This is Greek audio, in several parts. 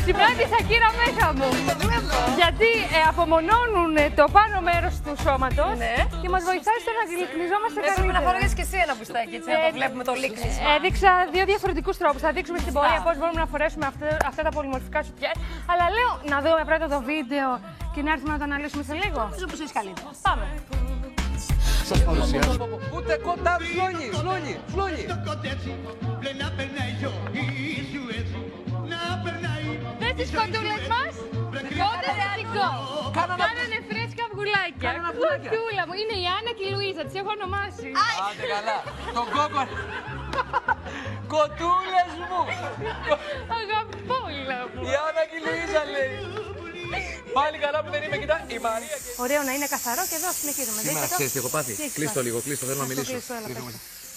Ξυπνάει τη Σακύρα μέσα μου. Γιατί απομονώνουν το πάνω μέρος του σώματος και μας βοηθάει στο να γλυκνιζόμαστε καλύτερα. Πρέπει να φορέσεις και εσύ ένα μπουστάκι, έτσι, να το βλέπουμε το λίκνισμα. Έδειξα δύο διαφορετικούς τρόπους. Θα δείξουμε στην πορεία πώς μπορούμε να φορέσουμε αυτά τα πολυμορφικά σουτιέ. Αλλά λέω να δούμε πρώτα το βίντεο και να έρθουμε να το αναλύσουμε σε λίγο. Νομίζω πως είσαι καλύτερα. Πάμε. Σας παρουσιάζω. Ούτε κοντά, φλόγι. Δες τις κοντούλες μας. Φανταστικό. Κάνανε φρέσκα αυγουλάκια. Κουτούλα μου. Είναι η Άννα και η Λουίζα. Τις έχω ονομάσει. Άντε καλά. Τον κόκο. Κοτούλες μου. Αγαπούλα μου. Η Άννα και η Λουίζα λέει. Πάλι καλά που δεν είμαι, κοιτά, η Μαρία και... Ωραίο να είναι καθαρό και εδώ συνεχίζουμε. Σήμερα ξέρεις τι έχω πάθει. Κλείστο λίγο, θέλω να μιλήσω.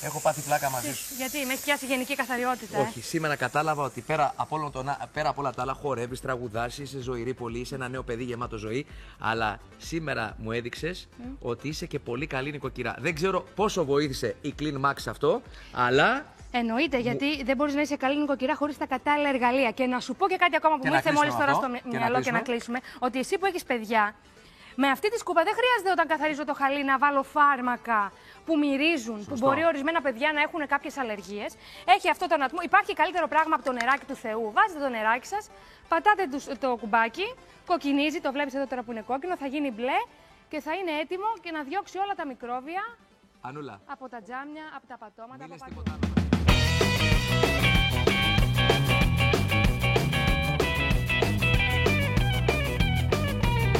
Έχω πάθει πλάκα μαζί σου. Γιατί με έχει πιάσει γενική καθαριότητα. Όχι, σήμερα κατάλαβα ότι πέρα από όλα τα άλλα χορεύεις, τραγουδάς, είσαι ζωηρή πολύ, είσαι ένα νέο παιδί γεμάτο ζωή. Αλλά σήμερα μου έδειξες ότι είσαι και πολύ καλή νοικοκυρά. Δεν ξέρω πόσο βοήθησε η Clean Max αυτό, αλλά. Εννοείται, γιατί δεν μπορείς να είσαι καλή νοικοκυρά χωρίς τα κατάλληλα εργαλεία. Και να σου πω και κάτι ακόμα που μου ήρθε μόλις τώρα στο μυαλό και να κλείσουμε. Ότι εσύ που έχεις παιδιά, με αυτή τη σκούπα δεν χρειάζεται όταν καθαρίζω το χαλί να βάλω φάρμακα που μυρίζουν, που μπορεί ορισμένα παιδιά να έχουν κάποιες αλλεργίες. Έχει αυτό το ατμό. Υπάρχει καλύτερο πράγμα από το νεράκι του Θεού. Βάζετε το νεράκι σας, πατάτε το κουμπάκι, κοκκινίζει, το βλέπεις εδώ τώρα που είναι κόκκινο, θα γίνει μπλε και θα είναι έτοιμο και να διώξει όλα τα μικρόβια. Ανούλα. Από τα τζάμια, από τα πατώματα.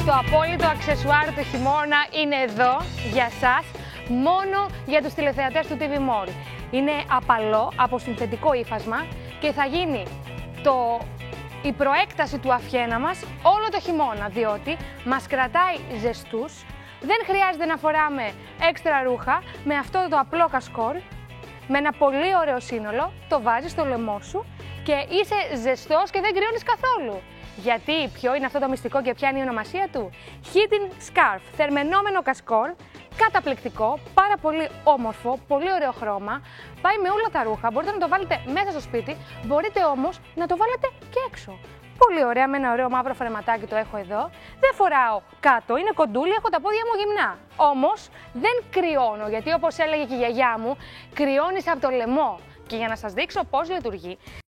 Το απόλυτο αξεσουάρ του χειμώνα είναι εδώ για σας, μόνο για τους τηλεθεατές του TV Mall. Είναι απαλό, από συνθετικό ύφασμα και θα γίνει η προέκταση του αφιένα μας όλο το χειμώνα, διότι μας κρατάει ζεστούς, δεν χρειάζεται να φοράμε έξτρα ρούχα, με αυτό το απλό κασκόλ, με ένα πολύ ωραίο σύνολο, το βάζεις στο λαιμό σου και είσαι ζεστός και δεν κρυώνεις καθόλου. Γιατί, ποιο είναι αυτό το μυστικό και ποια είναι η ονομασία του? Hidden Scarf, θερμαινόμενο κασκόλ, καταπληκτικό, πάρα πολύ όμορφο, πολύ ωραίο χρώμα, πάει με όλα τα ρούχα, μπορείτε να το βάλετε μέσα στο σπίτι, μπορείτε όμως να το βάλετε και έξω. Πολύ ωραία, με ένα ωραίο μαύρο φρεματάκι το έχω εδώ. Δεν φοράω κάτω, είναι κοντούλι, έχω τα πόδια μου γυμνά. Όμως δεν κρυώνω, γιατί όπως έλεγε και η γιαγιά μου, κρυώνεις από το λαιμό. Και για να σας δείξω πώς λειτουργεί,